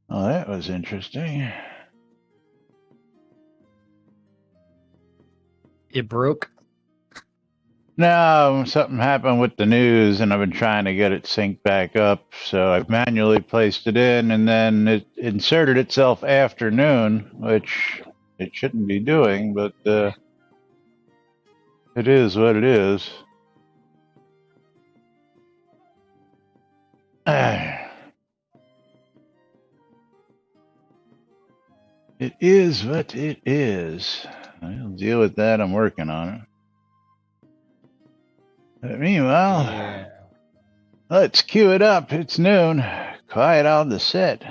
Well, that was interesting. It broke? No, something happened with the news, and I've been trying to get it synced back up. So I've manually placed it in, and then it inserted itself afternoon, which it shouldn't be doing, but it is what it is. It is what it is. I'll deal with that. I'm working on it. But meanwhile, let's cue it up. It's noon. Quiet on the set.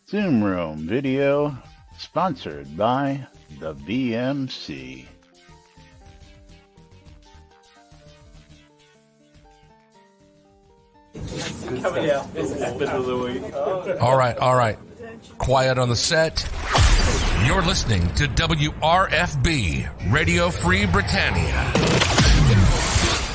Zoom Room video sponsored by the BMC. All right. Quiet on the set. You're listening to WRFB, Radio Free Britannia.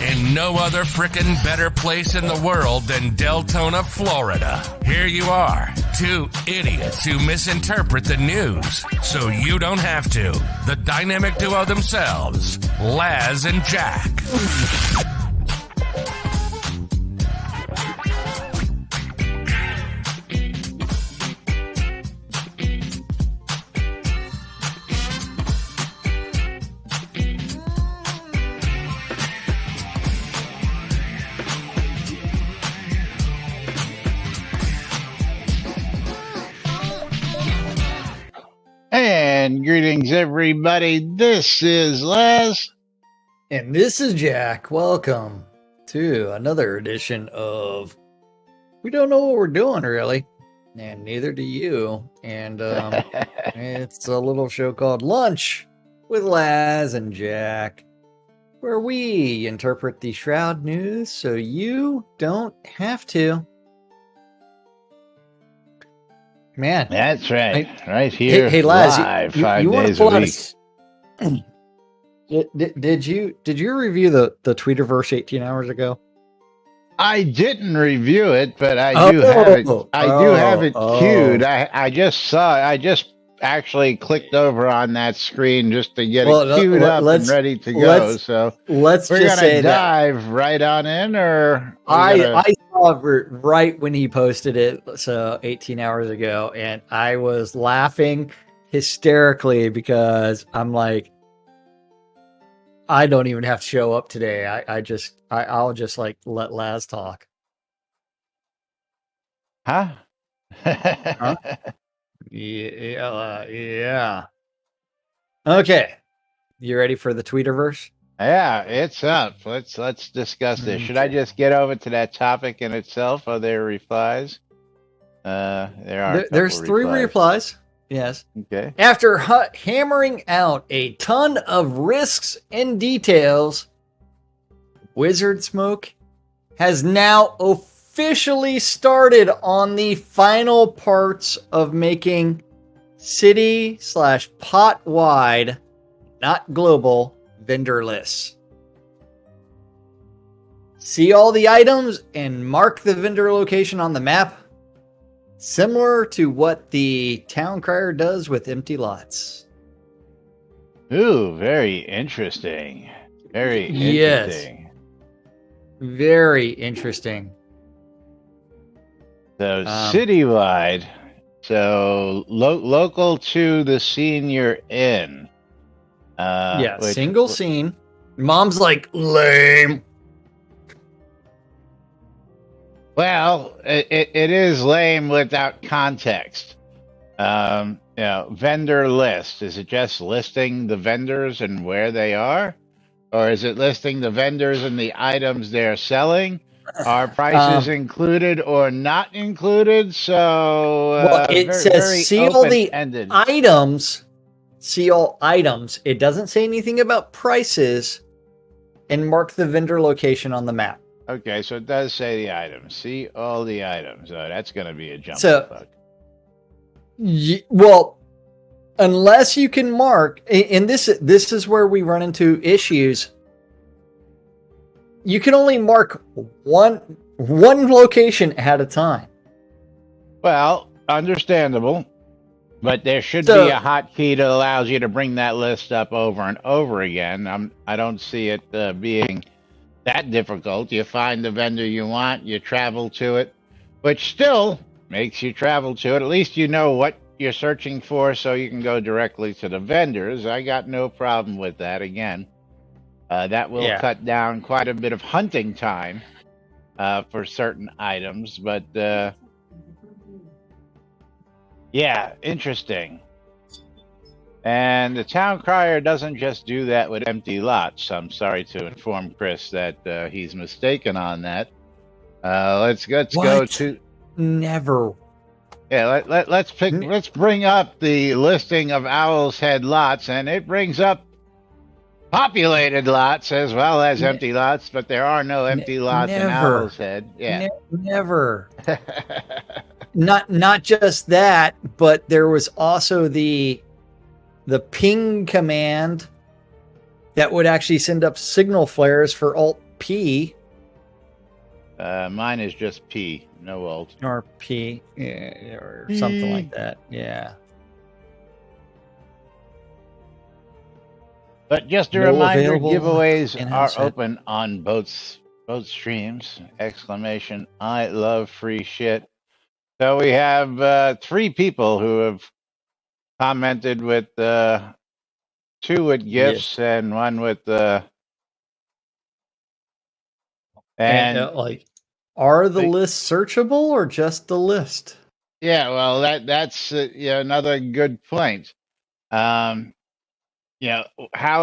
In no other frickin' better place in the world than Deltona, Florida. Here you are, two idiots who misinterpret the news so you don't have to. The dynamic duo themselves, Laz and Jack. And greetings, everybody. This is Les. And this is Jack. Welcome to another edition of We Don't Know What We're Doing, really. And neither do you. And it's a little show called Lunch with Laz and Jack, where we interpret the Shroud news so you don't have to. Man, that's right. Right here, hey Laz, live, you 5 days a week. Did you review the Tweeterverse 18 hours ago? I didn't review it, but I do have it. I do have it queued. I just actually clicked over on that screen just to get it queued up and ready to go. So we're gonna dive right on in, or I saw it right when he posted it, so 18 hours ago, and I was laughing hysterically because I'm like, I don't even have to show up today. I'll just like let Laz talk. Huh? Huh? Yeah. Okay. You ready for the Tweeterverse? Yeah, it's up. Let's discuss this. Should I just get over to that topic in itself? Are there replies? There's 3 replies. Yes. Okay. After hammering out a ton of risks and details, Wizard Smoke has now officially started on the final parts of making city/pot-wide, not global, vendor lists. See all the items and mark the vendor location on the map? Similar to what the town crier does with empty lots. Ooh, very interesting. Very interesting. Very interesting. So citywide, so local to the scene you're in. Single scene. Mom's like, lame. Well, it is lame without context. Vendor list. Is it just listing the vendors and where they are? Or is it listing the vendors and the items they're selling? Are prices included or not included? So it says see all the items. See all items. It doesn't say anything about prices, and mark the vendor location on the map. Okay, so it does say the items. See all the items. Oh, that's going to be a jump. Well, unless you can mark, and this is where we run into issues. You can only mark one location at a time. Well, understandable, but there should be a hotkey that allows you to bring that list up over and over again. I don't see it being that difficult. You find the vendor you want, you travel to it, which still makes you travel to it. At least you know what you're searching for, so you can go directly to the vendors. I got no problem with that. Again, that will cut down quite a bit of hunting time for certain items, but interesting. And the town crier doesn't just do that with empty lots. I'm sorry to inform Chris that he's mistaken on that. Let's go to never. Yeah, let's bring up the listing of Owl's Head lots, and it brings up populated lots as well as empty lots, but there are no empty lots in Owl's Head. Yeah, never. Not just that, but there was also the ping command that would actually send up signal flares for Alt P. Mine is just P, no Alt. Or P, or something like that. Yeah. But just a reminder, giveaways are open on both streams. ! I love free shit. So we have 3 people who have commented with 2 with gifts and 1 with are the lists searchable or just the list? Yeah, well, that's another good point. How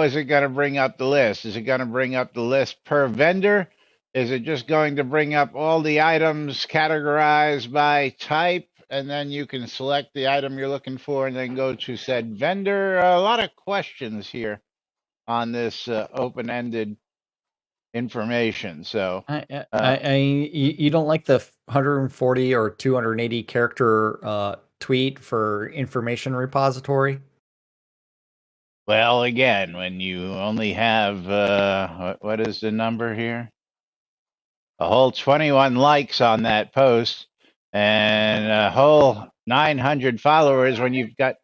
is it going to bring up the list? Is it going to bring up the list per vendor? Is it just going to bring up all the items categorized by type, and then you can select the item you're looking for and then go to said vendor? A lot of questions here on this open-ended information. So you don't like the 140 or 280 character tweet for information repository? Well, again, when you only have what is the number here? A whole 21 likes on that post and a whole 900 followers, when you've got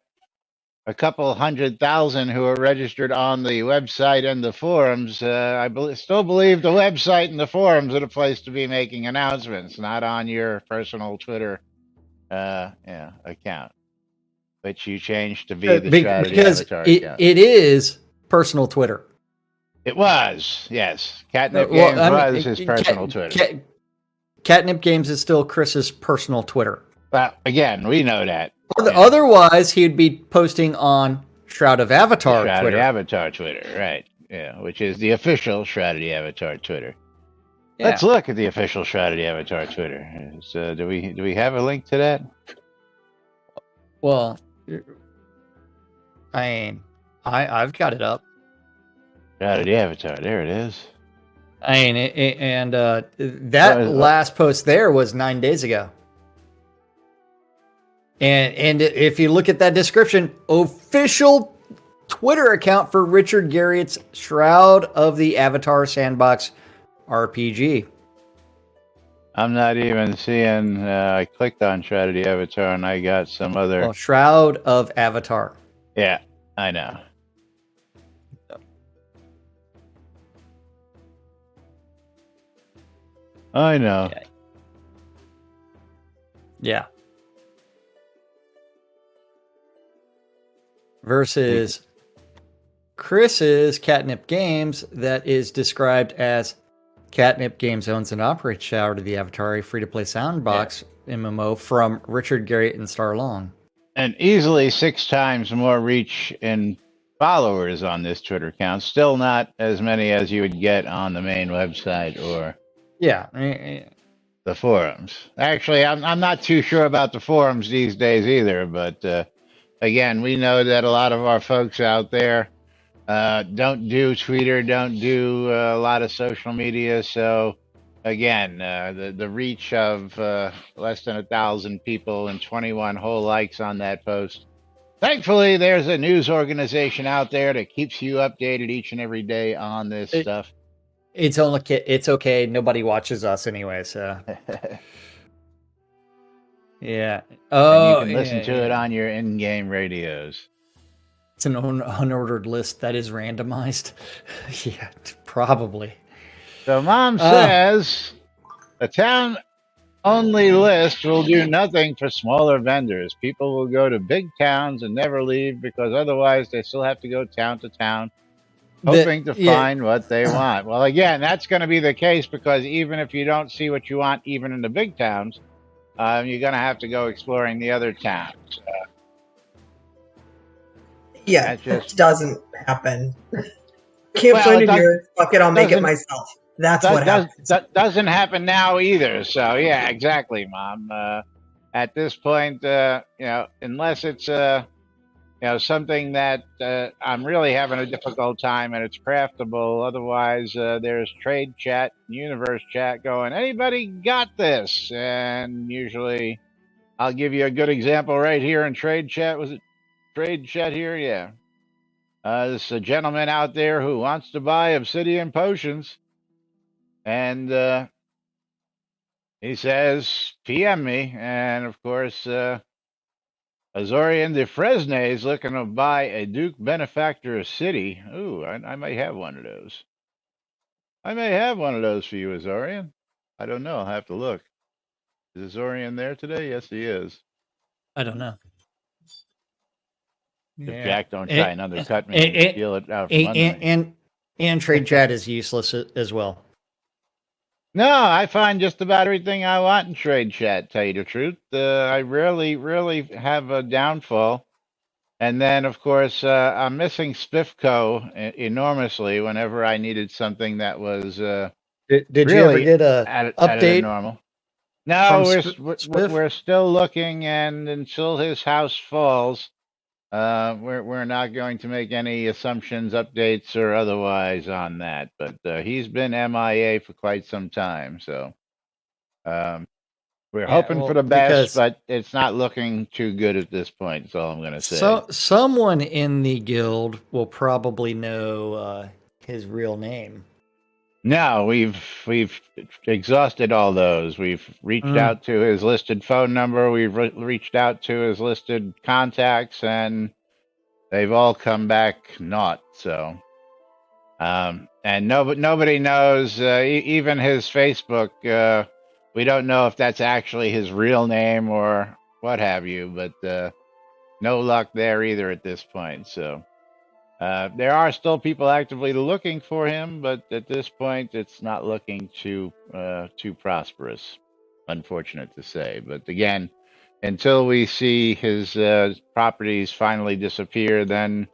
a couple 100,000 who are registered on the website and the forums. I still believe the website and the forums are the place to be making announcements, not on your personal Twitter account, which you changed to be the strategy avatar account. It is personal Twitter. It was, yes. Catnip Games was his personal Twitter. Catnip Games is still Chris's personal Twitter. Well, again, we know that. Otherwise, he'd be posting on Shroud of Avatar Twitter. Shroud of Avatar Twitter, right. Yeah, which is the official Shroud of the Avatar Twitter. Yeah. Let's look at the official Shroud of the Avatar Twitter. Do we have a link to that? Well, I've got it up. Shroud of the Avatar, there it is. That last post there was 9 days ago. And if you look at that description, official Twitter account for Richard Garriott's Shroud of the Avatar Sandbox RPG. I'm not even seeing. I clicked on Shroud of the Avatar, and I got some other. Well, Shroud of Avatar. Yeah, I know. I know. Yeah. Versus Chris's Catnip Games, that is described as Catnip Games owns and operates Shroud of the Avatar, a free-to-play sandbox MMO from Richard Garriott and Starlong. And easily 6 times more reach in followers on this Twitter account. Still not as many as you would get on the main website or the forums. Actually, I'm not too sure about the forums these days either, but again, we know that a lot of our folks out there don't do Twitter, don't do a lot of social media. So, again, the reach of less than 1,000 people and 21 whole likes on that post. Thankfully, there's a news organization out there that keeps you updated each and every day on this stuff. It's okay. Nobody watches us anyway, so. Yeah. Oh, and you can listen to it on your in-game radios. It's an unordered list that is randomized. Yeah, probably. So Mom says the town-only list will do nothing for smaller vendors. People will go to big towns and never leave because otherwise they still have to go town to town, hoping to find what they want. Well, again, that's going to be the case because even if you don't see what you want, even in the big towns, you're going to have to go exploring the other towns. Yeah, that doesn't happen. Can't find it here. Fuck it, I'll make it myself. That's what happens. That doesn't happen now either. So yeah, exactly, Mom. At this point, unless it's something that I'm really having a difficult time and it's craftable. Otherwise, there's trade chat, universe chat going, anybody got this? And usually I'll give you a good example right here in trade chat. Was it trade chat here? Yeah. There's a gentleman out there who wants to buy obsidian potions. And he says, PM me. And of course, Azorian de Fresnay is looking to buy a Duke Benefactor city. Ooh, I may have one of those. I may have one of those for you, Azorian. I don't know. I'll have to look. Is Azorian there today? Yes, he is. I don't know. If Jack don't try and undercut me and steal it out from under me. And trade chat is useless as well. No, I find just about everything I want in trade chat, tell you the truth. I really have a downfall. And then, of course, I'm missing Spiffco enormously whenever I needed something that was Did really you ever get a update? Normal. No, we're still looking, and until his house falls, we're not going to make any assumptions, updates, or otherwise on that. But he's been MIA for quite some time, so we're hoping for the best, but it's not looking too good at this point. That's all I'm going to say. So someone in the guild will probably know his real name. No, we've exhausted all those. We've reached out to his listed phone number. We've reached out to his listed contacts, and they've all come back naught. So, and nobody knows. Even his Facebook, we don't know if that's actually his real name or what have you. But no luck there either at this point. So. There are still people actively looking for him, but at this point, it's not looking too prosperous. Unfortunate to say, but again, until we see his properties finally disappear, then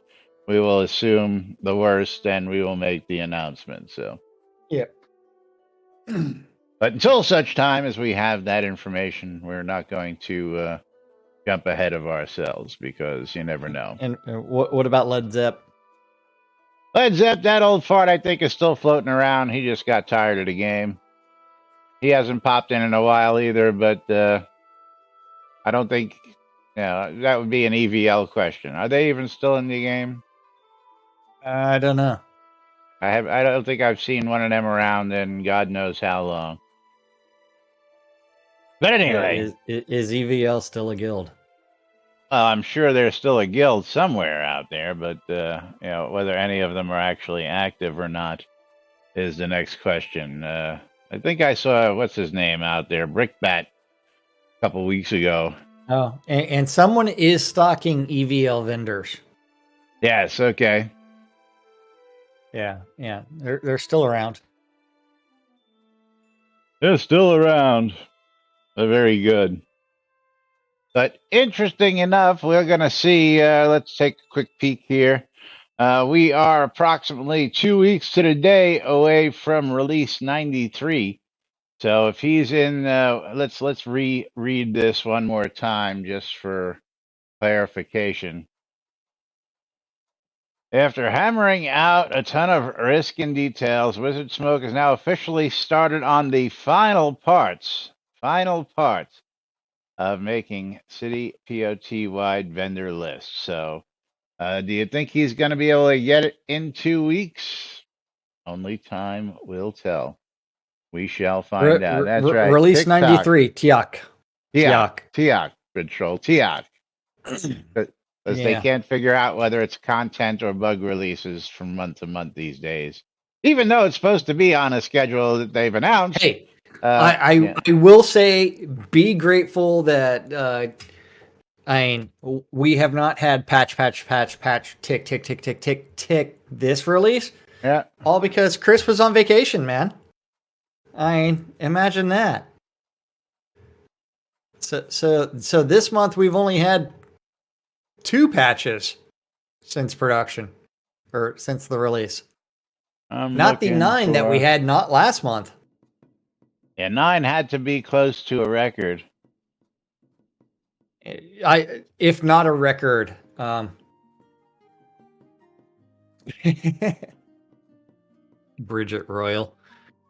we will assume the worst and we will make the announcement. So, yeah. But until such time as we have that information, we're not going to jump ahead of ourselves because you never know. And what about Led Zepp? Led Zepp, that old fart, I think, is still floating around. He just got tired of the game. He hasn't popped in a while either, but I don't think, that would be an EVL question. Are they even still in the game? I don't know. I don't think I've seen one of them around in God knows how long. But anyway, is EVL still a guild? I'm sure there's still a guild somewhere out there, but whether any of them are actually active or not is the next question. I think I saw what's his name out there, Brickbat, a couple weeks ago. Oh, and someone is stocking EVL vendors. Yes. Okay. Yeah. They're still around. They're still around. They're very good. But interesting enough, we're going to see. Let's take a quick peek here. We are approximately 2 weeks to the day away from release 93. So if he's in, let's reread this one more time just for clarification. After hammering out a ton of risk and details, Wizard Smoke has now officially started on the final parts of making City POT-wide vendor lists. So do you think he's going to be able to get it in 2 weeks? Only time will tell. We shall find out. That's right. Release TikTok. 93, Tiak. Good troll. Tiak. Because they can't figure out whether it's content or bug releases from month to month these days. Even though it's supposed to be on a schedule that they've announced. Hey, I will say, be grateful that we have not had patch, tick this release. Yeah. All because Chris was on vacation, man. Imagine that. So this month we've only had 2 patches since production, or since the release. Not the 9 that we had not last month. Yeah, 9 had to be close to a record. If not a record. Bridget Royal.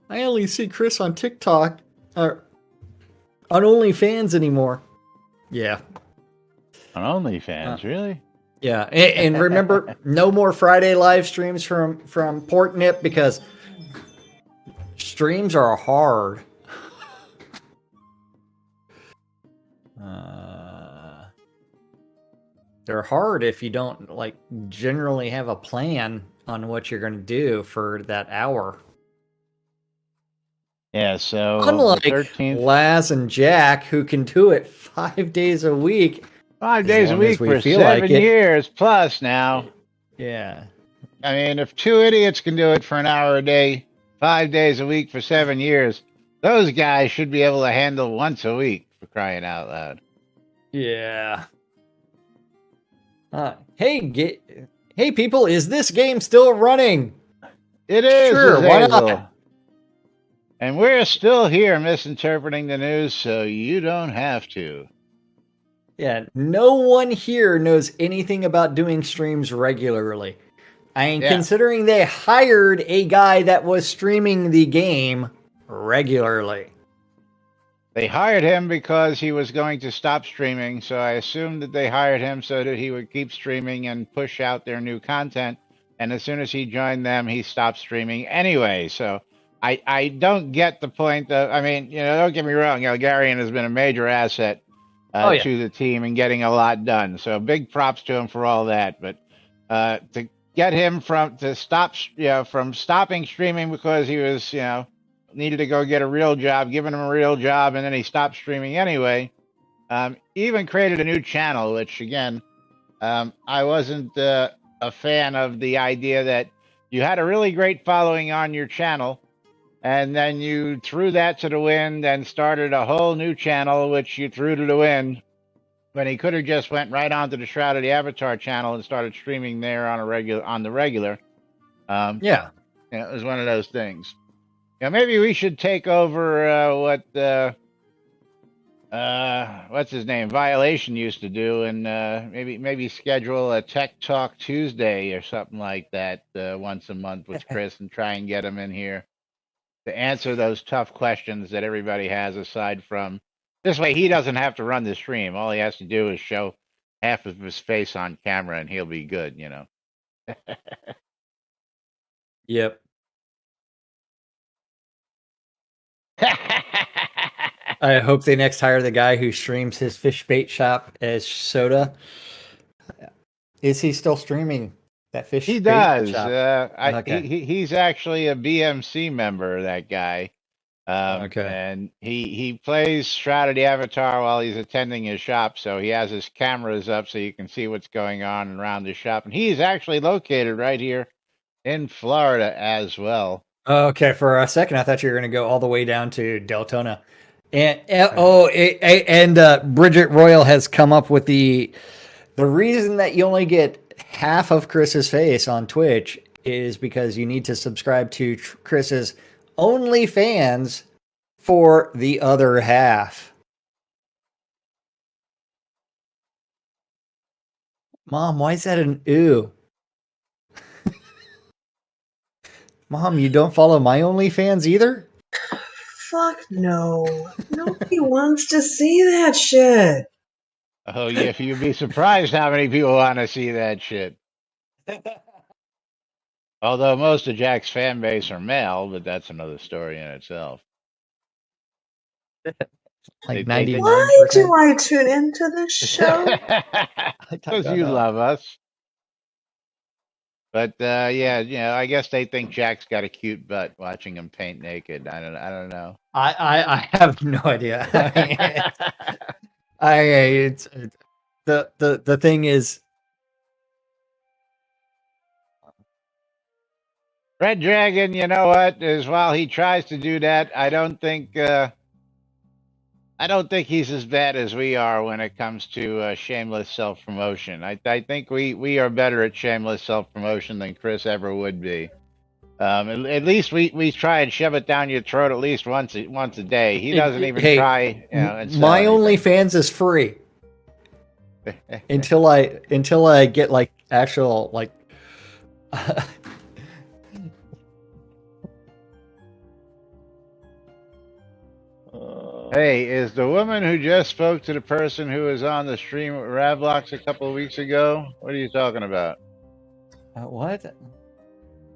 I only see Chris on TikTok or on OnlyFans anymore. Yeah. On OnlyFans, really? Yeah. And remember, no more Friday live streams from Portnip because streams are hard. They're hard if you don't generally have a plan on what you're going to do for that hour. Yeah, so unlike Laz and Jack, who can do it 5 days a week. 5 days a week for 7 years plus now. Yeah. I mean, if 2 idiots can do it for an hour a day, 5 days a week for 7 years, those guys should be able to handle once a week, for crying out loud. Yeah. Hey people, is this game still running? It is. Sure, why not? And we're still here misinterpreting the news, so you don't have to. Yeah, no one here knows anything about doing streams regularly. Considering they hired a guy that was streaming the game regularly. They hired him because he was going to stop streaming, so I assumed that they hired him so that he would keep streaming and push out their new content. And as soon as he joined them, he stopped streaming anyway. So I don't get the point of, don't get me wrong, Garion has been a major asset to the team and getting a lot done. So big props to him for all that. But to get him from stopping streaming because he was, needed to go get a real job, giving him a real job, and then he stopped streaming anyway. Even created a new channel, which again, I wasn't a fan of the idea that you had a really great following on your channel, and then you threw that to the wind and started a whole new channel, which you threw to the wind, when he could have just went right onto the Shroud of the Avatar channel and started streaming there on the regular. It was one of those things. Maybe we should take over what's his name, Violation used to do, and maybe schedule a Tech Talk Tuesday or something like that once a month with Chris and try and get him in here to answer those tough questions that everybody has. Aside from this way, he doesn't have to run the stream. All he has to do is show half of his face on camera, and he'll be good. Yep. I hope they next hire the guy who streams his fish bait shop as Soda. Is he still streaming that fish He bait does. shop? Okay. He's actually a BMC member, that guy. Okay. And he plays Shroud of the Avatar while he's attending his shop, so he has his cameras up so you can see what's going on around his shop. And he's actually located right here in Florida as well. Okay, for a second I thought you were going to go all the way down to Deltona. And Bridget Royal has come up with the reason that you only get half of Chris's face on Twitch is because you need to subscribe to Chris's OnlyFans for the other half. Mom, why is that an ooh? Mom, you don't follow my OnlyFans either? Fuck no. Nobody wants to see that shit. Oh, yeah, you'd be surprised how many people want to see that shit. Although most of Jack's fan base are male, but that's another story in itself. Like 99%. Why do I tune into this show? Because you love us. But yeah, I guess they think Jack's got a cute butt watching him paint naked. I don't know. I have no idea. It's the thing is, Red Dragon, you know what? Is while he tries to do that, I don't think he's as bad as we are when it comes to shameless self-promotion. I think we are better at shameless self-promotion than Chris ever would be. At least we try and shove it down your throat at least once a day. He doesn't even try. My OnlyFans is free until I get like actual like. Hey, is the woman who just spoke to the person who was on the stream with Ravlox a couple of weeks ago? What are you talking about? What?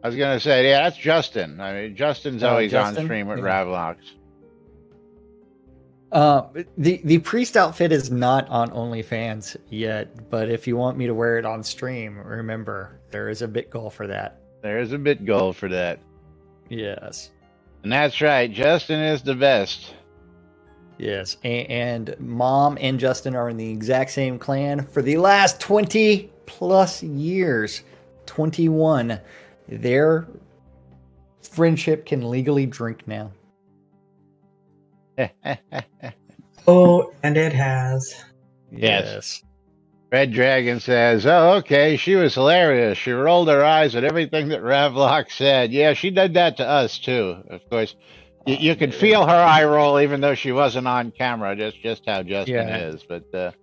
I was gonna say, yeah, that's Justin. I mean, Justin's always on stream with Ravlox. The priest outfit is not on OnlyFans yet, but if you want me to wear it on stream, remember there is a bit goal for that. There is a bit goal for that. Yes. And that's right. Justin is the best. Yes, and Mom and Justin are in the exact same clan for the last 20 plus years. 21. Their friendship can legally drink now. Oh, and it has. Yes. Red Dragon says, oh, okay, she was hilarious. She rolled her eyes at everything that Ravlox said. Yeah, she did that to us, too, of course. You could feel her eye roll even though she wasn't on camera, just how Justin is. But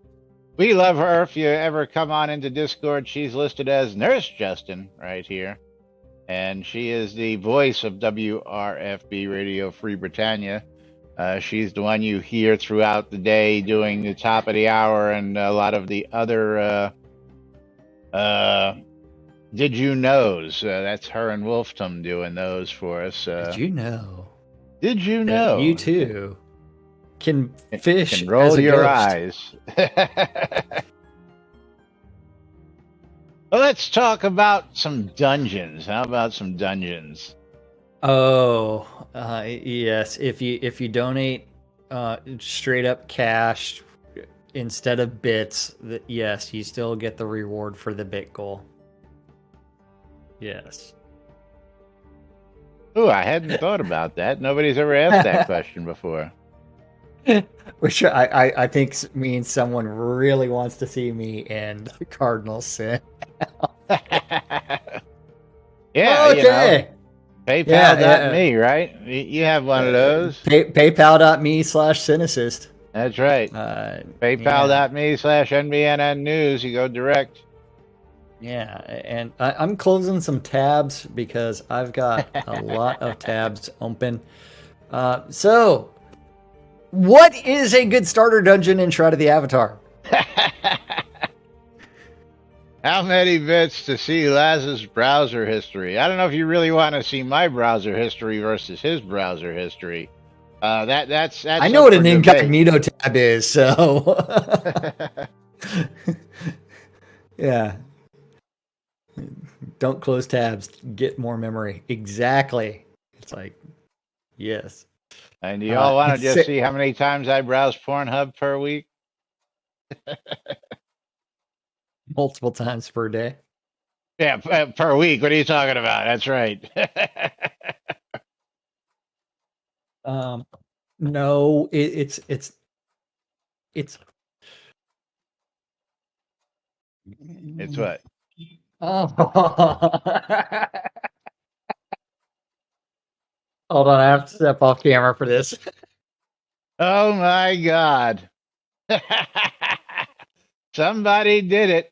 we love her. If you ever come on into Discord, she's listed as Nurse Justin right here. And she is the voice of WRFB Radio Free Britannia. She's the one you hear throughout the day doing the top of the hour and a lot of the other Did You Knows. That's her and Wolftum doing those for us. Did you know? Did you know? You too can fish. Can roll as a your ghost. eyes. Well, let's talk about some dungeons. How about some dungeons? Oh, yes. If you donate straight up cash instead of bits, yes, you still get the reward for the bit goal. Yes. Oh, I hadn't thought about that. Nobody's ever asked that question before. Which I think means someone really wants to see me and Cardinal Sin. Yeah, okay. PayPal.me, right? You have one of those. PayPal.me/Cynicist. That's right. PayPal.me/NBNN News. You go direct. Yeah, and I'm closing some tabs because I've got a lot of tabs open. So, what is a good starter dungeon in Shroud of the Avatar? How many bits to see Laz's browser history? I don't know if you really want to see my browser history versus his browser history. That's I know what an incognito tab is, so yeah. Don't close tabs. Get more memory. Exactly. It's like, yes. And you all want to just see how many times I browse Pornhub per week? Multiple times per day. Yeah, per week. What are you talking about? That's right. No, it's It's what? Oh. Hold on, I have to step off camera for this. Oh my God. Somebody did it.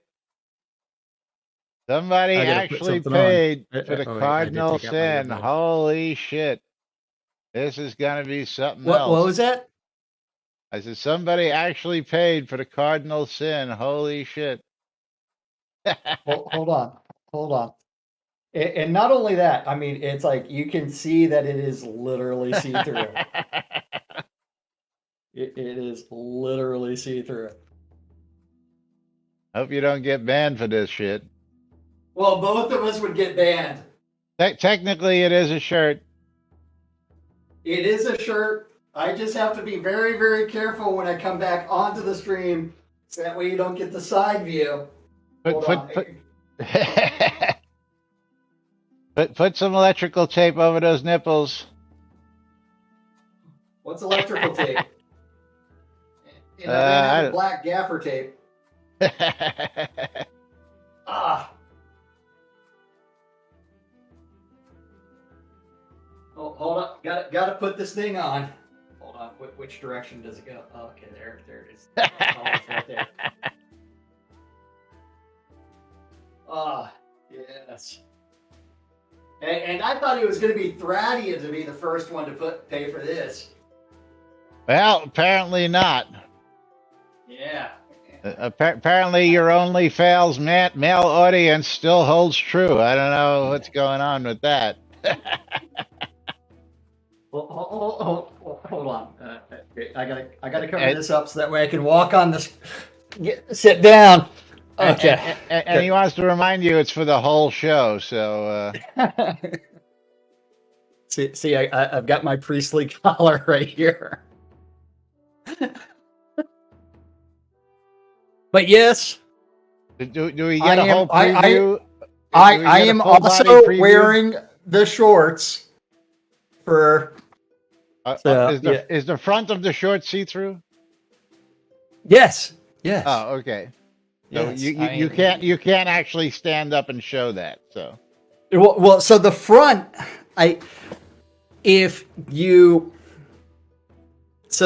Somebody actually paid for the cardinal sin. Holy shit. This is going to be something else. What was that? I said, somebody actually paid for the cardinal sin. Holy shit. Hold on. And not only that, I mean, it's like you can see that it is literally see-through. It is literally see-through. Hope you don't get banned for this shit. Well, both of us would get banned. Technically, it is a shirt. It is a shirt. I just have to be very, very careful when I come back onto the stream, so that way you don't get the side view. Put some electrical tape over those nipples. What's electrical tape? And I have black gaffer tape. Ah. Oh, hold up. Got to put this thing on. Hold on. Which direction does it go? Oh, okay, there it is. Oh, it's right there. Ah, yes. And I thought it was going to be Thraddy to be the first one to pay for this. Well, apparently not. Yeah. Apparently your OnlyFans male audience still holds true. I don't know what's going on with that. Hold on. I gotta cover this up so that way I can walk on this. Sit down. Okay. And he wants to remind you it's for the whole show. So. See, I've got my priestly collar right here. But yes. Do we get a whole preview? I am also wearing the shorts for. Is the front of the shorts see-through? Yes. Yes. Oh, okay. So yes, you can't actually stand up and show that. So. Well, so the front, so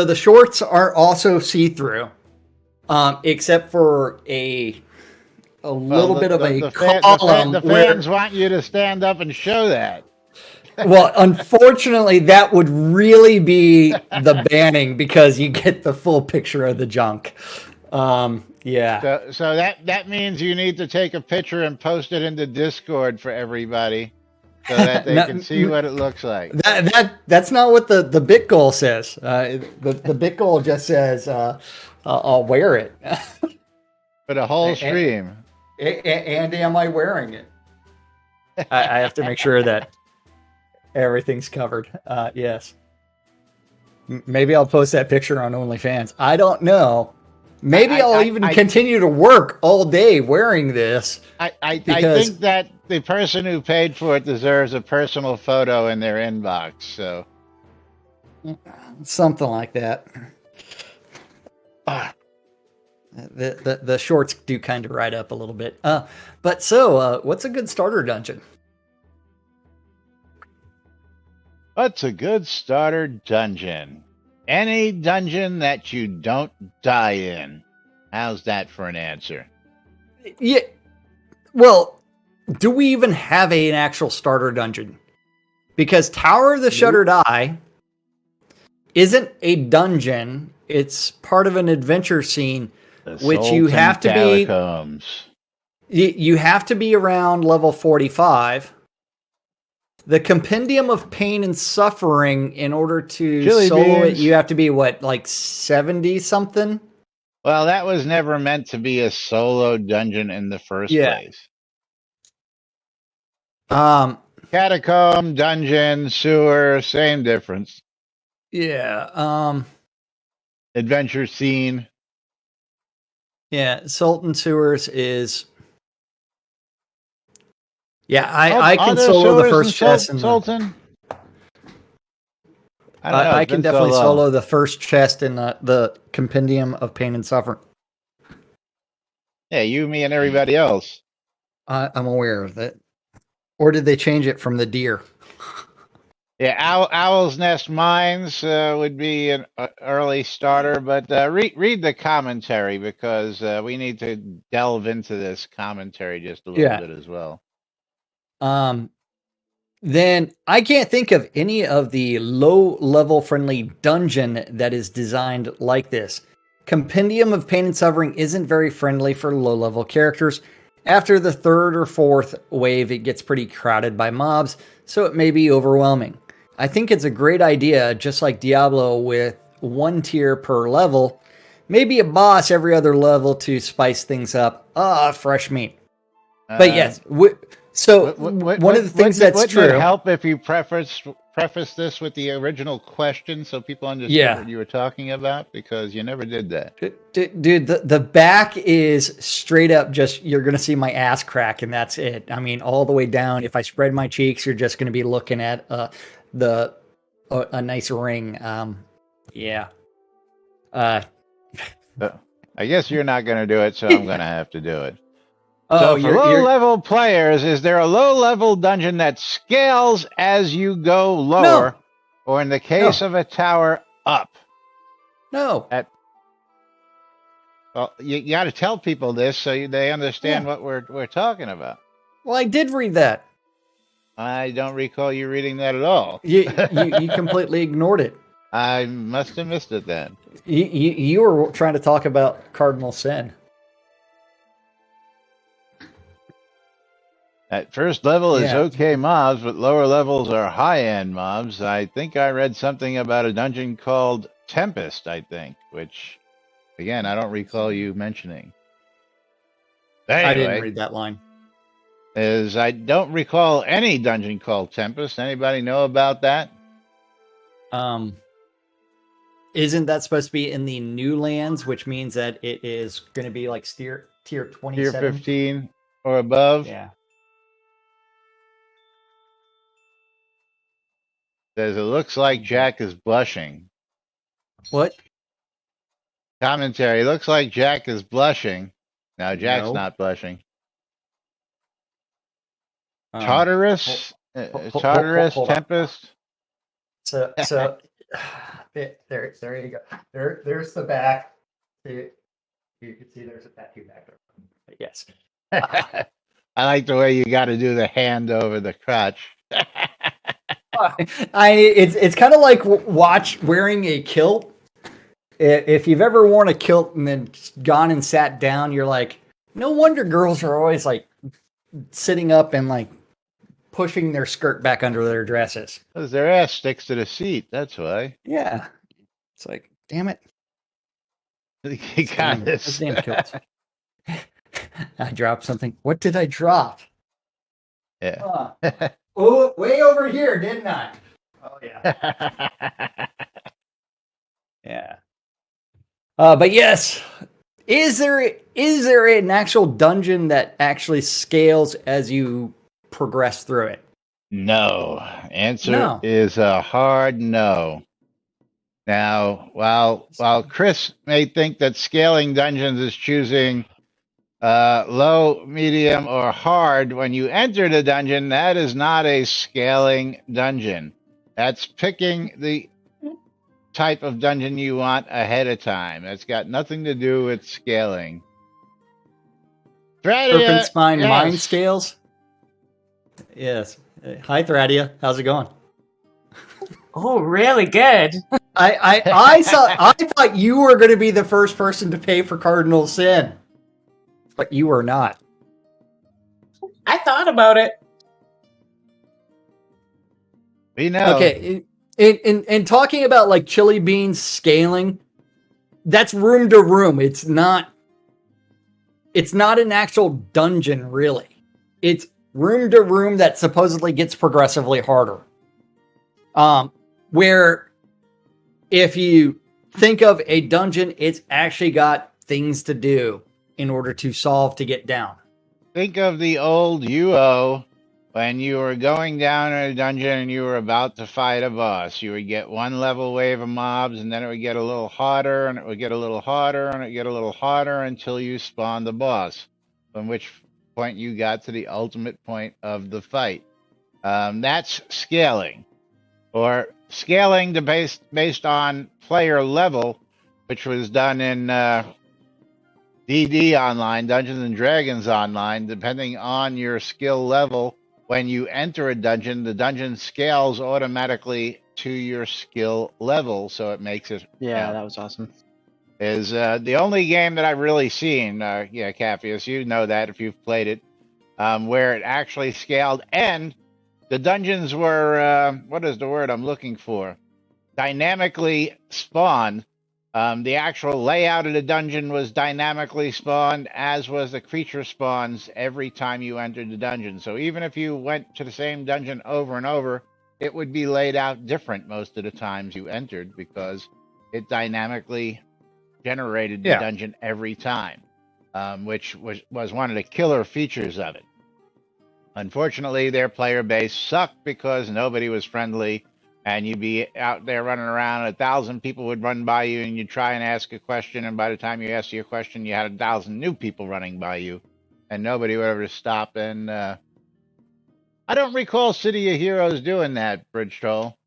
the shorts are also see-through, except for a little bit of a column. The fans want you to stand up and show that. Well, unfortunately, that would really be the banning because you get the full picture of the junk. Yeah. So that means you need to take a picture and post it into Discord for everybody so that they can see what it looks like. That's not what the bit goal says. The bit goal just says I'll wear it for the whole stream. And am I wearing it? I have to make sure that everything's covered. Yes. Maybe I'll post that picture on OnlyFans. I don't know. Maybe I'll even continue to work all day wearing this. I think that the person who paid for it deserves a personal photo in their inbox. So something like that. The shorts do kind of ride up a little bit. But so what's a good starter dungeon? What's a good starter dungeon? Any dungeon that you don't die in. How's that for an answer? Yeah. Well, do we even have an actual starter dungeon? Because Tower of the Shuttered Eye isn't a dungeon. It's part of an adventure scene, which you have to be. You have to be around level 45. the Compendium of Pain and Suffering, in order to Chili solo beans. it, you have to be what, like 70 something? Well, that was never meant to be a solo dungeon in the first place. Catacomb, dungeon, sewer, same difference. Yeah. Adventure scene. Yeah, Sultan Sewers is. Yeah, I can solo the first chest. Sultan? I don't know. I can definitely solo the first chest in the Compendium of Pain and Suffering. Yeah, you, me, and everybody else. I'm aware of that. Or did they change it from the deer? Yeah, Owl's Nest Mines would be an early starter, but read the commentary, because we need to delve into this commentary just a little bit as well. Then I can't think of any of the low-level friendly dungeon that is designed like this. Compendium of Pain and Suffering isn't very friendly for low-level characters. After the third or fourth wave, it gets pretty crowded by mobs, so it may be overwhelming. I think it's a great idea, just like Diablo, with one tier per level, maybe a boss every other level to spice things up. Fresh meat. But yes, one of the things that's true. Would it help if you preface this with the original question so people understand what you were talking about? Because you never did that. Dude, the back is straight up just, you're going to see my ass crack, and that's it. I mean, all the way down. If I spread my cheeks, you're just going to be looking at a nice ring. Yeah. I guess you're not going to do it, so I'm going to have to do it. Oh, so for low-level players, is there a low-level dungeon that scales as you go lower, or in the case of a tower, up? No. Well, you got to tell people this so they understand what we're talking about. Well, I did read that. I don't recall you reading that at all. You completely ignored it. I must have missed it then. You were trying to talk about Cardinal Sin. At first level is okay mobs, but lower levels are high-end mobs. I think I read something about a dungeon called Tempest, which, again, I don't recall you mentioning. Anyway, I didn't read that line. I don't recall any dungeon called Tempest. Anybody know about that? Isn't that supposed to be in the new lands, which means that it is going to be like tier 27? Tier 15 or above? Yeah. Says it looks like Jack is blushing. What? Commentary. Looks like Jack is blushing. Now Jack's not blushing. Tartarus? Tartarus? Tempest? So there you go. There's the back. You can see there's a tattoo back there. But yes. I like the way you got to do the hand over the crotch. It's kind of like wearing a kilt. If you've ever worn a kilt and then gone and sat down, you're like, no wonder girls are always like sitting up and like pushing their skirt back under their dresses. Because their ass sticks to the seat. That's why. Yeah. It's like, damn it. You got this. Damn kilts. I dropped something. What did I drop? Yeah. Oh, way over here, didn't I? Oh, yeah. Yeah. But yes, is there an actual dungeon that actually scales as you progress through it? No. Answer is a hard no. Now, while Chris may think that scaling dungeons is choosing low, medium, or hard when you enter the dungeon, that is not a scaling dungeon. That's picking the type of dungeon you want ahead of time. That's got nothing to do with scaling. Serpentspine Mind Scales? Yes. Hi, Thradia. How's it going? Oh, really good. I thought you were going to be the first person to pay for Cardinal Sin. But you are not. I thought about it. We know. Okay, in talking about like Chili Beans scaling, that's room to room. It's not an actual dungeon, really. It's room to room that supposedly gets progressively harder. Where if you think of a dungeon, it's actually got things to do in order to solve to get down. Think of the old UO when you were going down in a dungeon and you were about to fight a boss. You would get one level wave of mobs, and then it would get a little harder, and it would get a little harder, and it would get a little harder until you spawned the boss, from which point you got to the ultimate point of the fight. That's scaling, or scaling based on player level, which was done in DD Online, Dungeons and Dragons Online. Depending on your skill level, when you enter a dungeon, the dungeon scales automatically to your skill level, so it makes it. Yeah, that was awesome. Is the only game that I've really seen, Capheus, you know that if you've played it, where it actually scaled, and the dungeons were, what is the word I'm looking for? Dynamically spawned. The actual layout of the dungeon was dynamically spawned, as was the creature spawns every time you entered the dungeon. So even if you went to the same dungeon over and over, it would be laid out different most of the times you entered, because it dynamically generated the dungeon every time, which was one of the killer features of it. Unfortunately, their player base sucked because nobody was friendly. And you'd be out there running around, 1,000 people would run by you, and you'd try and ask a question, and by the time you asked your question, you had 1,000 new people running by you, and nobody would ever stop. And I don't recall City of Heroes doing that, Bridge Troll.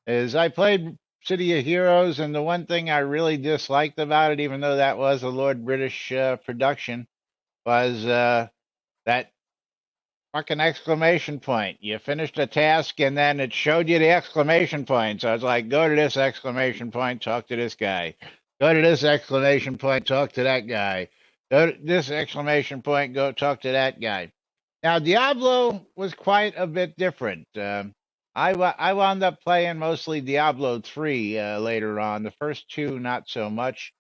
I played City of Heroes, and the one thing I really disliked about it, even though that was a Lord British production, was that fucking exclamation point. You finished a task and then it showed you the exclamation point. So it's like, go to this exclamation point, talk to this guy. Go to this exclamation point, talk to that guy. Go to this exclamation point, go talk to that guy. Now, Diablo was quite a bit different. I wound up playing mostly Diablo 3 later on. The first two, not so much.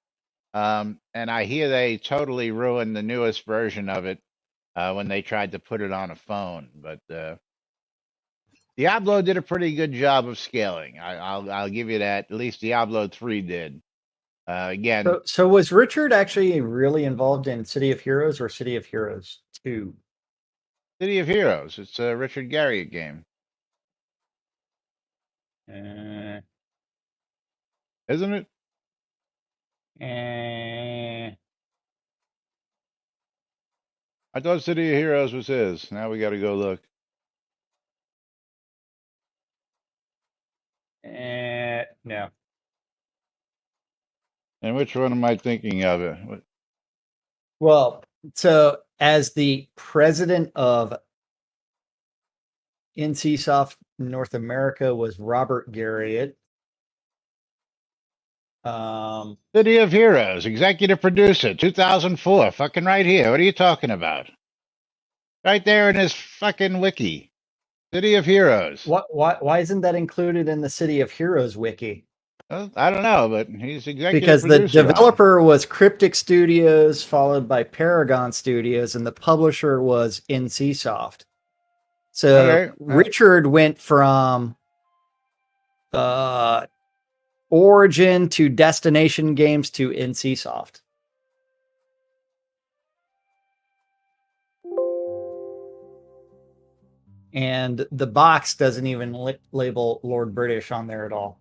And I hear they totally ruined the newest version of it. When they tried to put it on a phone, but Diablo did a pretty good job of scaling. I'll give you that. At least Diablo 3 did. Again, so was Richard actually really involved in City of Heroes or City of Heroes 2? City of Heroes. It's a Richard Garriott game, isn't it? I thought City of Heroes was his. Now we got to go look. No. And which one am I thinking of? It. Well, so as the president of NCSoft North America was Robert Garriott. City of Heroes, executive producer, 2004. Fucking right here. What are you talking about? Right there in his fucking wiki. City of Heroes. Why isn't that included in the City of Heroes wiki? Well, I don't know, but he's executive because the producer developer was Cryptic Studios, followed by Paragon Studios, and the publisher was NCSoft. So Richard went from Origin to Destination Games to NCSoft. And the box doesn't even label Lord British on there at all.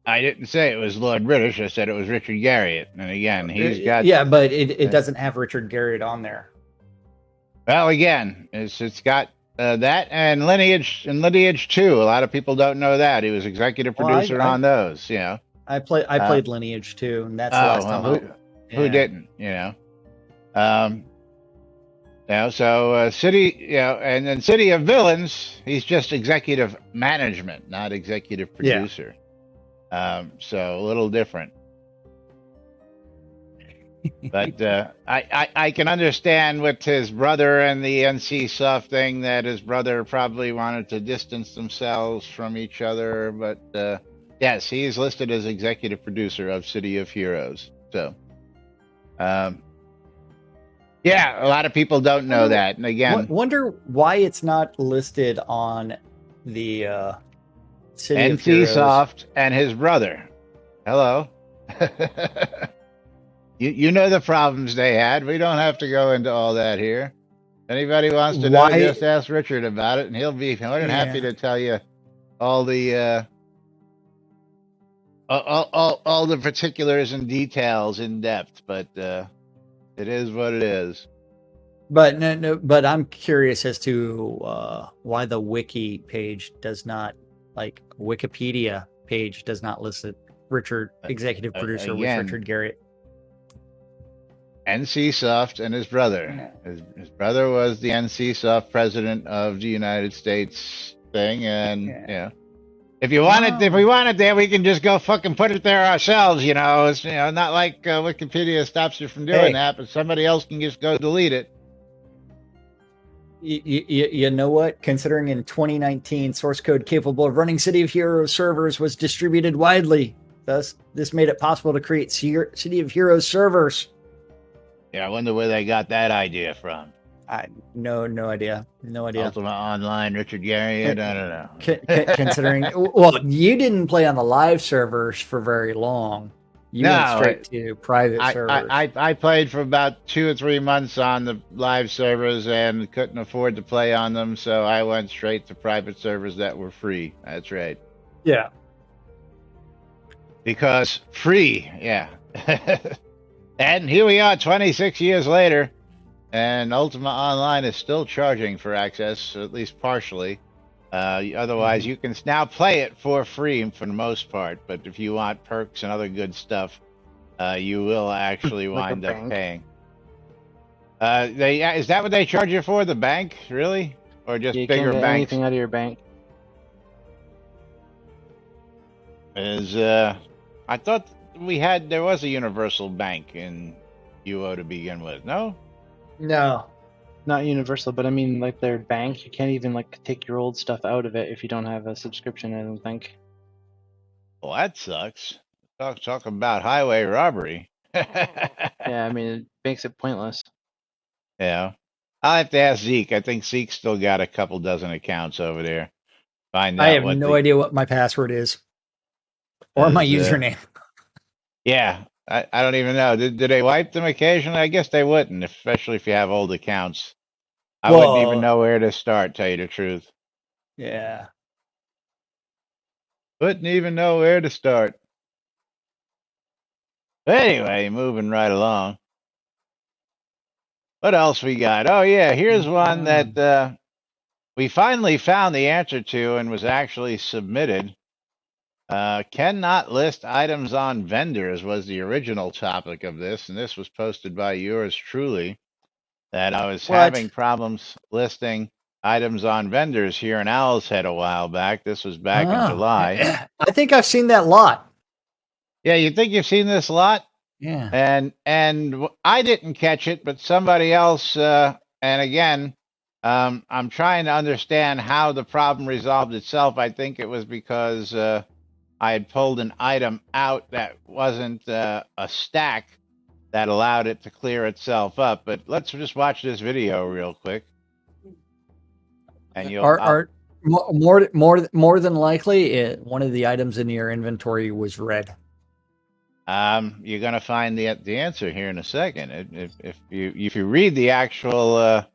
I didn't say it was Lord British. I said it was Richard Garriott. And again, he's got... Yeah, but it doesn't have Richard Garriott on there. Well, again, it's got that and Lineage 2. A lot of people don't know that. He was executive producer on those, you know. I played Lineage 2, and that's the last time. Who didn't, you know? So City, and then City of Villains, he's just executive management, not executive producer. So a little different. But I can understand with his brother and the NC Soft thing that his brother probably wanted to distance themselves from each other. But yes, he is listed as executive producer of City of Heroes. So, yeah, a lot of people don't know that. And again, wonder why it's not listed on the City of NC Heroes. Soft and his brother. Hello. You know the problems they had. We don't have to go into all that here. Anybody wants to know, just ask Richard about it, and he'll be more than happy to tell you all the all the particulars and details in depth. But it is what it is. But but I'm curious as to why the wiki page does not, like Wikipedia page does not list it. Richard, executive producer, with Richard Garriott. NC Soft and his brother. His brother was the NC Soft president of the United States thing, and if you wanted, if we wanted there, we can just go fucking put it there ourselves. It's not like Wikipedia stops you from doing that, but somebody else can just go delete it. You know what? Considering in 2019, source code capable of running City of Heroes servers was distributed widely. Thus, this made it possible to create City of Heroes servers. Yeah, I wonder where they got that idea from. No idea. No idea. Ultima Online, Richard Garriott, I don't know. Considering, well, you didn't play on the live servers for very long. You went straight to private servers. I played for about 2 or 3 months on the live servers and couldn't afford to play on them, so I went straight to private servers that were free. That's right. Yeah. Because free, yeah. And here we are 26 years later, and Ultima Online is still charging for access, at least partially. Otherwise, you can now play it for free for the most part, but if you want perks and other good stuff, you will actually wind up paying. Is that what they charge you for, the bank, really? Or just bigger banks? You can't get anything out of your bank. I thought there was a universal bank in UO to begin with. No, not universal, but I mean, like their bank, you can't even like take your old stuff out of it if you don't have a subscription. I don't think. Well, that sucks. Talk about highway robbery. Yeah, I mean, it makes it pointless. Yeah, I'll have to ask Zeke. I think Zeke's still got a couple dozen accounts over there. Find out. I have no idea what my password is or my username. Yeah, I don't even know. Did they wipe them occasionally? I guess they wouldn't, especially if you have old accounts. I wouldn't even know where to start, tell you the truth. Yeah. Wouldn't even know where to start. But anyway, moving right along. What else we got? Oh, yeah, here's one that we finally found the answer to and was actually submitted. Cannot list items on vendors was the original topic of this, and this was posted by yours truly, that I was having problems listing items on vendors here in Owl's Head a while back. This was back in July. I think I've seen that lot. Yeah, you think you've seen this lot? Yeah. And I didn't catch it, but somebody else, and again, I'm trying to understand how the problem resolved itself. I think it was because I had pulled an item out that wasn't a stack that allowed it to clear itself up. But let's just watch this video real quick. And you'll more than likely, one of the items in your inventory was red. You're gonna find the answer here in a second. If you read the actual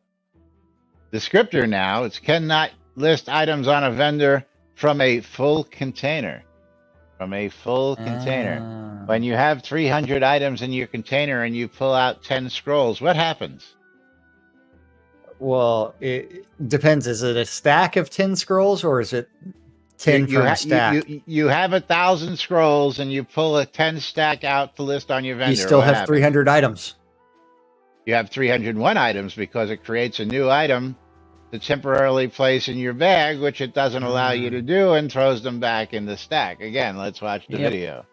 descriptor now, it's cannot list items on a vendor from a full container. From a full container. When you have 300 items in your container and you pull out 10 scrolls, what happens? Well, it depends. Is it a stack of 10 scrolls or is it 10 from a stack? You have 1,000 scrolls and you pull a 10 stack out to list on your vendor. You still have 300 items. You have 301 items because it creates a new item to temporarily place in your bag, which it doesn't allow you to do, and throws them back in the stack. Again, let's watch the video.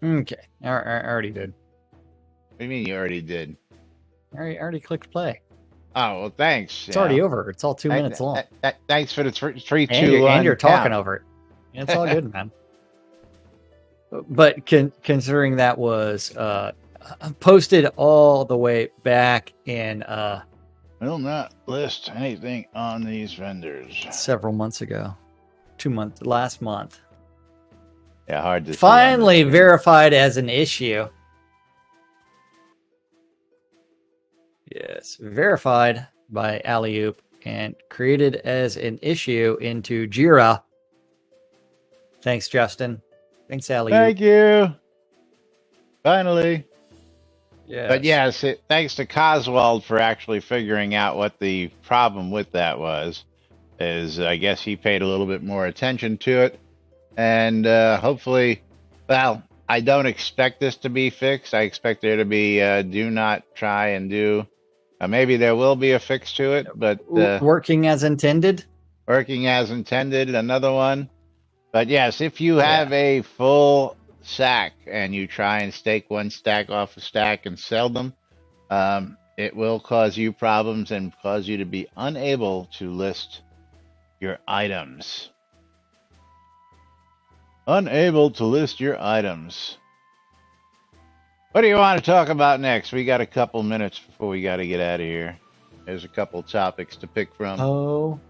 Okay, I already did. What do you mean you already did? I already clicked play. Oh, well, thanks. It's already over. It's all 2 minutes long. Thanks for the 3, 2, and 1 and you're talking count. over it. It's all good, man. But considering that was posted all the way back in will not list anything on these vendors. Several months ago. Last month. Yeah, hard to finally verified as an issue. Yes, verified by Alley-oop and created as an issue into Jira. Thanks, Justin. Thanks, Alley-oop. Thank you. Finally. Yes. But yes, thanks to Coswald for actually figuring out what the problem with that was. I guess he paid a little bit more attention to it. And hopefully, well, I don't expect this to be fixed. I expect there to be do not try and do. Maybe there will be a fix to it, but working as intended. Working as intended, another one. But yes, if you have a full sack and you try and stake one stack off a stack and sell them, it will cause you problems and cause you to be unable to list your items. Unable to list your items. What do you want to talk about next? We got a couple minutes before we got to get out of here. There's a couple topics to pick from. Oh.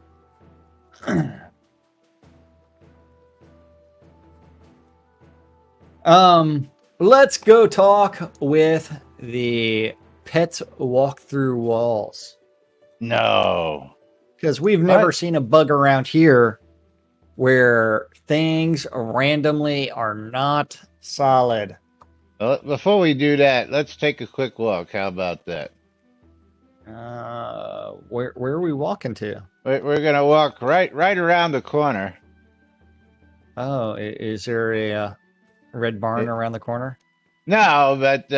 Let's go talk with the Pets Walk Through Walls. No. Because we've never seen a bug around here where things randomly are not solid. Well, before we do that, let's take a quick walk. How about that? Where are we walking to? We're gonna walk right around the corner. Oh, is there a red barn around the corner? No, but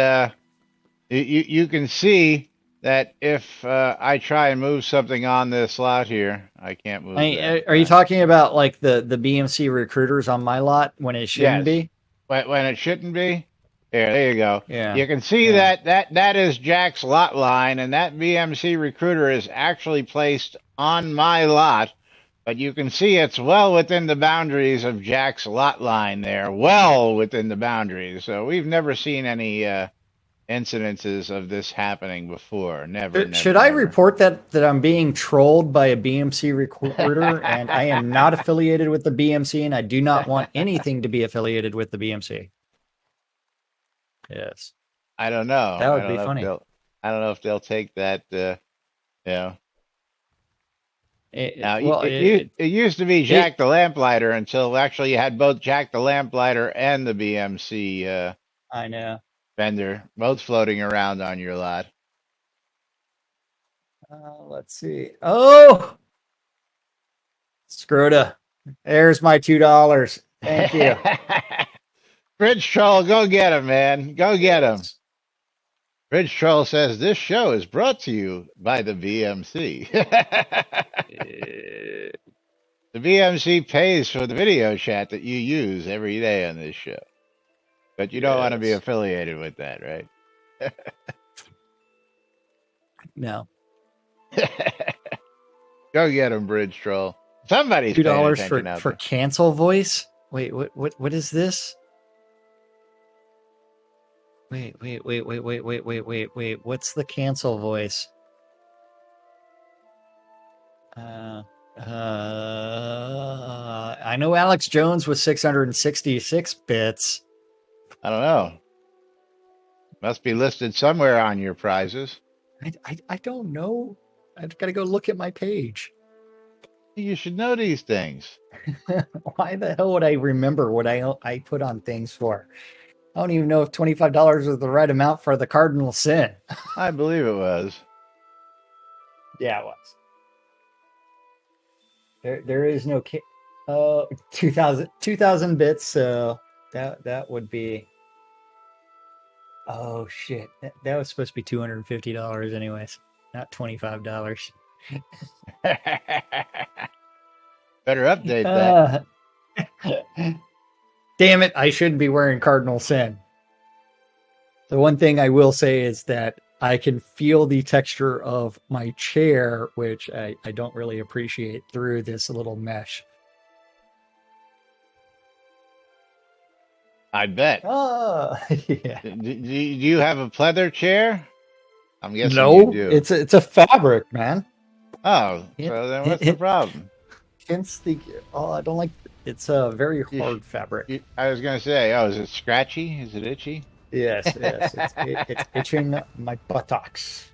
you can see that if I try and move something on this lot here, I can't move. Are you talking about like the BMC recruiters on my lot when it shouldn't be? When it shouldn't be? There you go. Yeah. You can see that is Jack's lot line, and that BMC recruiter is actually placed on my lot. But you can see it's well within the boundaries of Jack's lot line there. Well within the boundaries. So we've never seen any incidences of this happening before. Never. Should I report that I'm being trolled by a BMC recruiter and I am not affiliated with the BMC and I do not want anything to be affiliated with the BMC? Yes. I don't know. That would be funny. I don't know if they'll take that, It used to be Jack the Lamplighter until actually you had both Jack the Lamplighter and the BMC I know. vendor both floating around on your lot. Let's see. Oh, Scroda. There's my $2. Thank you. Bridge Troll, go get him, man. Go get him. Bridge Troll says this show is brought to you by the BMC. The BMC pays for the video chat that you use every day on this show. But you don't want to be affiliated with that, right? No. Go get him, Bridge Troll. Somebody's $2 for cancel voice? Wait, what is this? Wait. What's the cancel voice? I know Alex Jones was 666 bits. I don't know. Must be listed somewhere on your prizes. I don't know. I've got to go look at my page. You should know these things. Why the hell would I remember what I put on things for? I don't even know if $25 was the right amount for the cardinal sin. I believe it was. Yeah, it was. There is no 2,000 bits, so that would be. Oh shit! That was supposed to be $250 anyways, not $25. Better update that. Damn it! I shouldn't be wearing cardinal sin. The one thing I will say is that I can feel the texture of my chair, which I don't really appreciate through this little mesh. I bet. Yeah. Do you have a pleather chair? I'm guessing No, you do. it's a fabric, man. Oh, so then what's the problem? Hence I don't like. It's a very hard fabric. I was gonna say, is it scratchy? Is it itchy? Yes, it's itching my buttocks.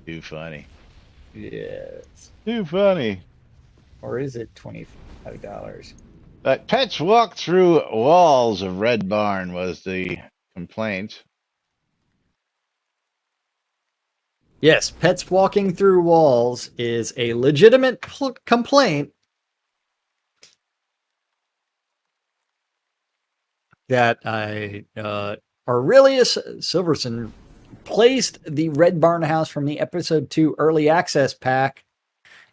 Too funny. Yes. Too funny. Or is it $25? But pets walk through walls of Red Barn was the complaint. Yes, pets walking through walls is a legitimate complaint that Aurelius Silverson placed the Red Barn house from the episode 2 early access pack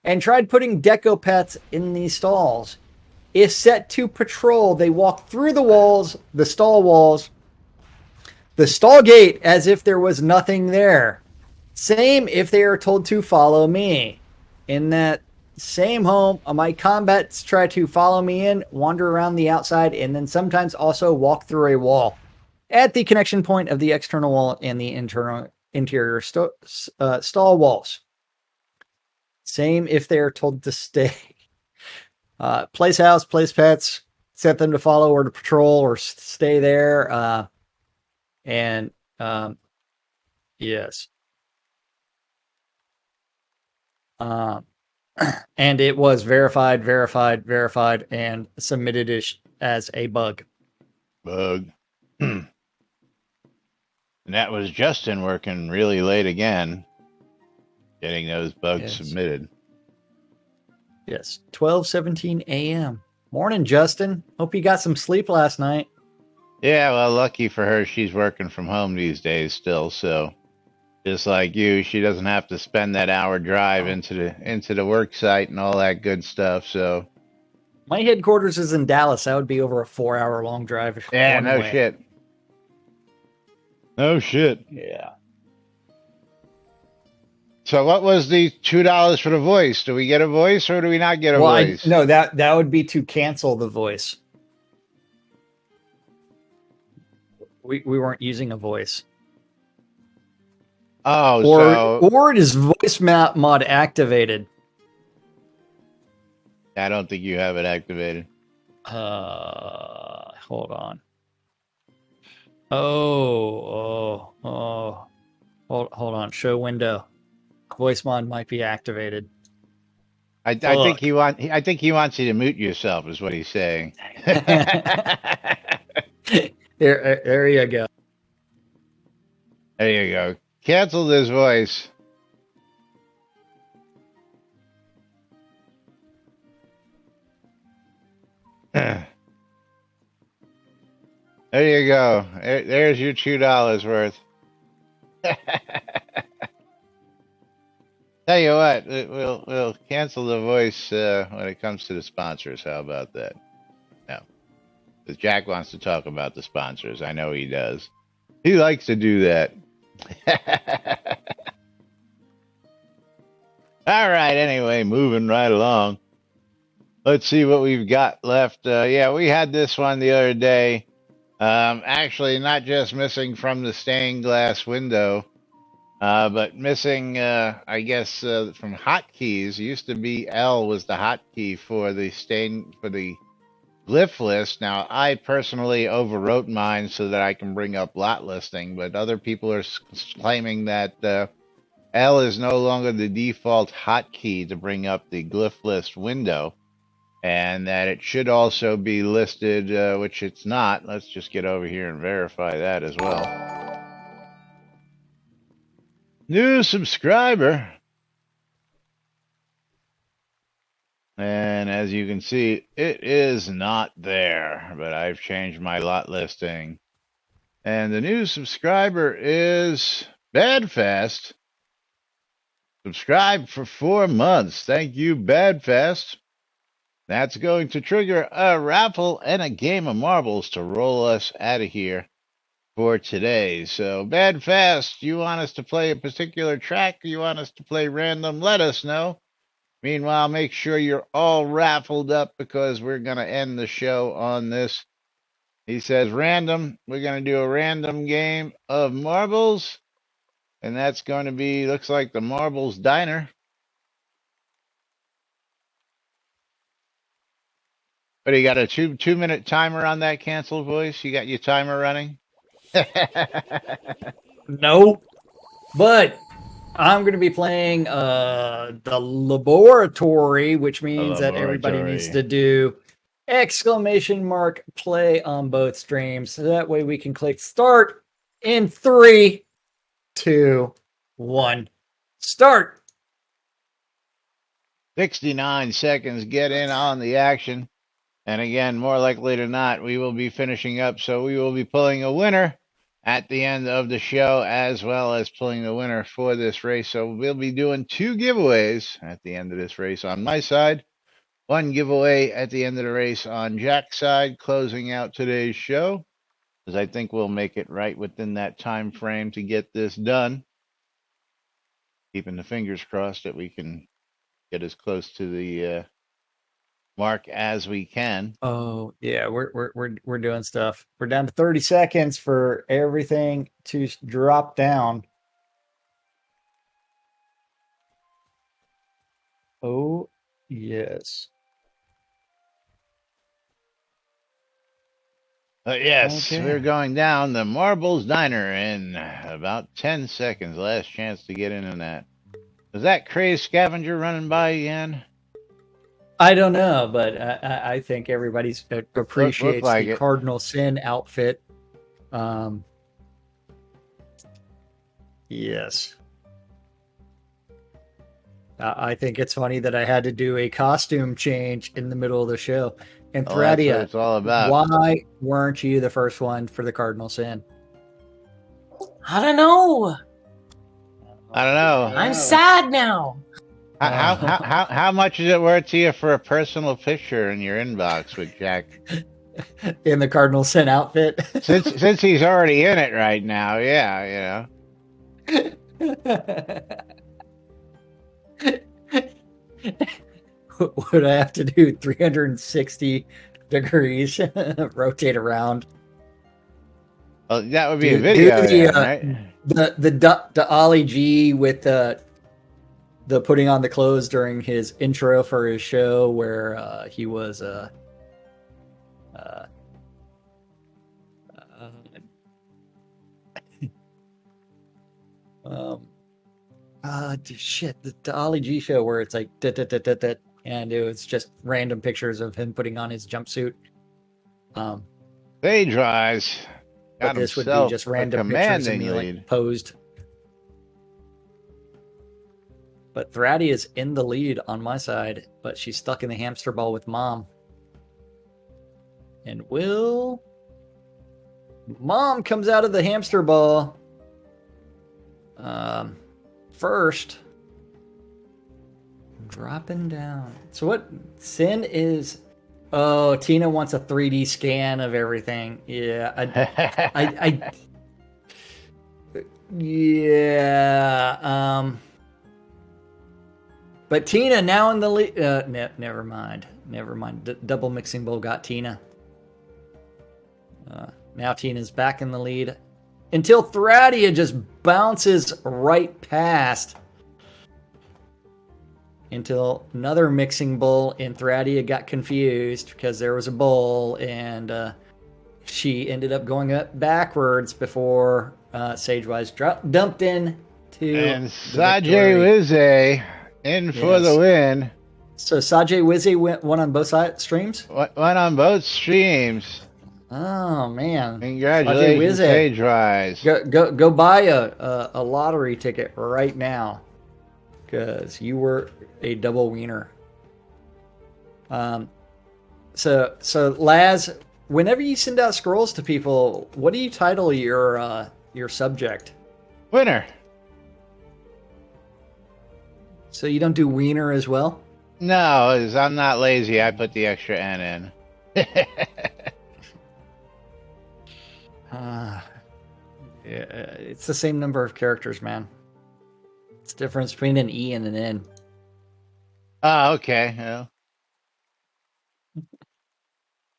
and tried putting deco pets in these stalls. If set to patrol, they walk through the walls, the stall gate as if there was nothing there. Same if they are told to follow me. In that same home, my combats try to follow me in, wander around the outside, and then sometimes also walk through a wall at the connection point of the external wall and the interior stall walls. Same if they are told to stay. Place house, place pets, set them to follow or to patrol or stay there. Yes. And it was verified, and submitted as a bug. Bug. And that was Justin working really late again, getting those bugs submitted. Yes, 12:17 a.m. Morning, Justin. Hope you got some sleep last night. Yeah, well, lucky for her, she's working from home these days still, so just like you, she doesn't have to spend that hour drive into the work site and all that good stuff. So my headquarters is in Dallas. That would be over a 4-hour long drive. Yeah, no way. Shit. No shit. Yeah. So what was the $2 for the voice? Do we get a voice or do we not get a voice? No, that would be to cancel the voice. We weren't using a voice. Oh, or it is voice mod activated. I don't think you have it activated. Hold on. Hold on. Show window. Voice mod might be activated. I think he wants you to mute yourself, is what he's saying. There you go. There you go. Cancel this voice. There you go. There's your $2 worth. Tell you what, we'll cancel the voice when it comes to the sponsors. How about that? No, because Jack wants to talk about the sponsors. I know he does. He likes to do that. All right. Anyway, moving right along. Let's see what we've got left. Yeah, we had this one the other day. Actually, not just missing from the stained glass window, but missing, I guess, from hotkeys. Used to be L was the hotkey for the glyph list. Now, I personally overwrote mine so that I can bring up lot listing, but other people are claiming that L is no longer the default hotkey to bring up the glyph list window, and that it should also be listed, which it's not. Let's just get over here and verify that as well. New subscriber. And as you can see, it is not there, but I've changed my lot listing. And the new subscriber is Badfest. Subscribe for 4 months. Thank you, Badfest. That's going to trigger a raffle and a game of marbles to roll us out of here for today. So, Bad Fast, you want us to play a particular track? Or you want us to play random? Let us know. Meanwhile, make sure you're all raffled up because we're going to end the show on this. He says random. We're going to do a random game of marbles. And that's going to be, looks like the Marbles Diner. But you got a two-minute timer on that cancel voice? You got your timer running? No. But I'm going to be playing the laboratory, which means that everybody needs to do !play on both streams. So that way we can click start in 3, 2, 1. Start. 69 seconds. Get in on the action. And again, more likely than not, we will be finishing up. So we will be pulling a winner at the end of the show, as well as pulling the winner for this race. So we'll be doing 2 giveaways at the end of this race on my side. 1 giveaway at the end of the race on Jack's side, closing out today's show, because I think we'll make it right within that time frame to get this done. Keeping the fingers crossed that we can get as close to the mark as we can. Oh yeah, we're doing stuff. We're down to 30 seconds for everything to drop down. Oh yes. Yes, okay. We're going down the Marbles Diner in about 10 seconds. Last chance to get in on that. Is that crazed scavenger running by again? I don't know, but I think everybody appreciates like the Cardinal Sin outfit. Yes. I think it's funny that I had to do a costume change in the middle of the show. And Thradia, that's what it's all about. Why weren't you the first one for the Cardinal Sin? I don't know. I'm sad now. How much is it worth to you for a personal picture in your inbox with Jack? In the Cardinal Sin outfit? since he's already in it right now, yeah, you know. Would I have to do 360 degrees, rotate around? Well, that would be a video, right? The Ollie G with the putting on the clothes during his intro for his show, where he was shit, the Ollie G show where it's like and it was just random pictures of him putting on his jumpsuit. Stage rise. But this would be just random pictures of me like posed. But Thradia is in the lead on my side, but she's stuck in the hamster ball with Mom. And Mom comes out of the hamster ball first. Dropping down. So what Sin is... Oh, Tina wants a 3D scan of everything. Yeah, yeah. But Tina now in the lead. Never mind. Double mixing bowl got Tina. Now Tina's back in the lead until Thradia just bounces right past. Until another mixing bowl, and Thradia got confused because there was a bowl, and she ended up going up backwards before Sagewise dumped in to. And Sajay Wizzy in for the win. So Sajay Wizzy won on both streams? Went on both streams. Oh man! Congratulations, Sagewise. Go buy a lottery ticket right now, because you were a double wiener. So Laz, whenever you send out scrolls to people, what do you title your subject? Winner. So you don't do wiener as well? No, I'm not lazy. I put the extra N in. Yeah, it's the same number of characters, man. It's the difference between an E and an N. Oh, okay. Well,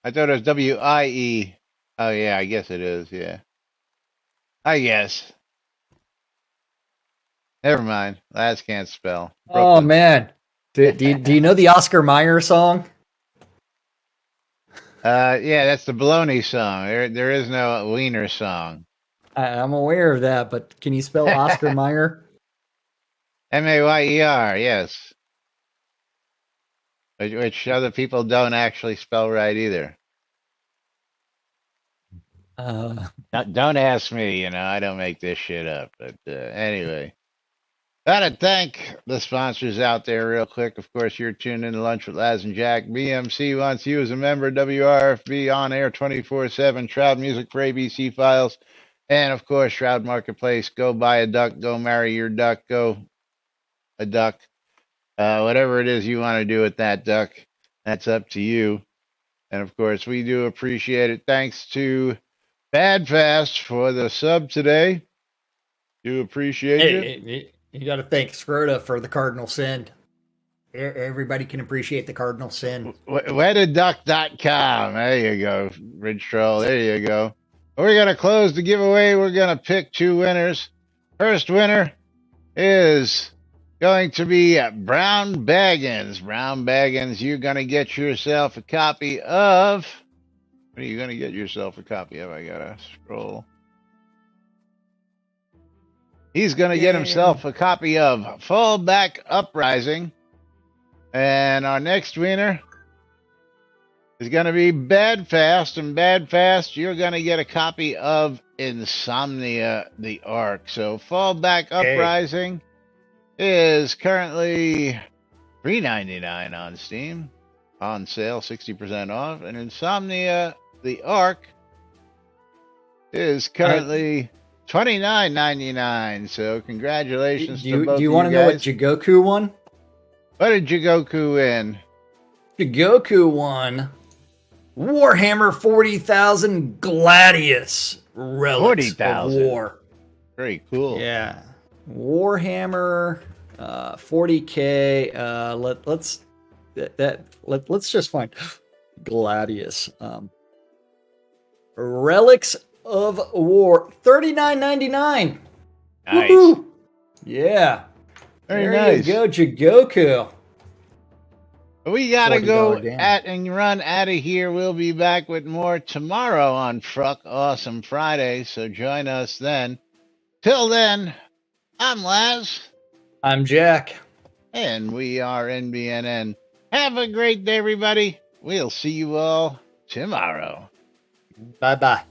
I thought it was W-I-E. Oh, yeah, I guess it is, yeah. I guess. Never mind. Lads can't spell. Brooklyn. Oh, man. Do you know the Oscar Mayer song? Yeah, that's the Baloney song. There is no Wiener song. I'm aware of that, but can you spell Oscar Mayer? M-A-Y-E-R, yes. Which other people don't actually spell right either. Don't ask me, I don't make this shit up. But anyway, gotta thank the sponsors out there real quick. Of course, you're tuned in to Lunch with Laz and Jack. BMC wants you as a member. WRFB on air 24/7. Shroud Music for ABC Files. And of course, Shroud Marketplace. Go buy a duck. Go marry your duck. Go a duck. Whatever it is you want to do with that duck, that's up to you. And of course, we do appreciate it. Thanks to Bad Fast for the sub today. Do appreciate you. You got to thank Scroda for the cardinal sin. Everybody can appreciate the cardinal sin. Wetaduck.com. There you go, Ridge Troll. There you go. We're going to close the giveaway. We're going to pick 2 winners. First winner is going to be Brown Baggins. Brown Baggins, you're going to get yourself a copy of... What are you going to get yourself a copy of? I got to scroll. He's going to get himself a copy of Fallback Uprising. And our next winner is going to be Bad Fast. And Bad Fast, you're going to get a copy of Insomnia, the Ark. So Fallback Uprising is currently $3.99 on Steam. On sale, 60% off. And Insomnia, the Ark, is currently $29.99. So congratulations to both of you guys. Do you want to know what Jigoku won? What did Jigoku win? Jigoku won Warhammer 40,000 Gladius Relics of War. Very cool. Yeah. Warhammer 40K. Let's just find Gladius. Relics of War, $39.99. Nice. Woo-hoo. Yeah. Very nice. There you go, Jigoku. We gotta go and run out of here. We'll be back with more tomorrow on Fruck Awesome Friday, so join us then. Till then, I'm Laz. I'm Jack. And we are NBNN. Have a great day, everybody. We'll see you all tomorrow. Bye-bye.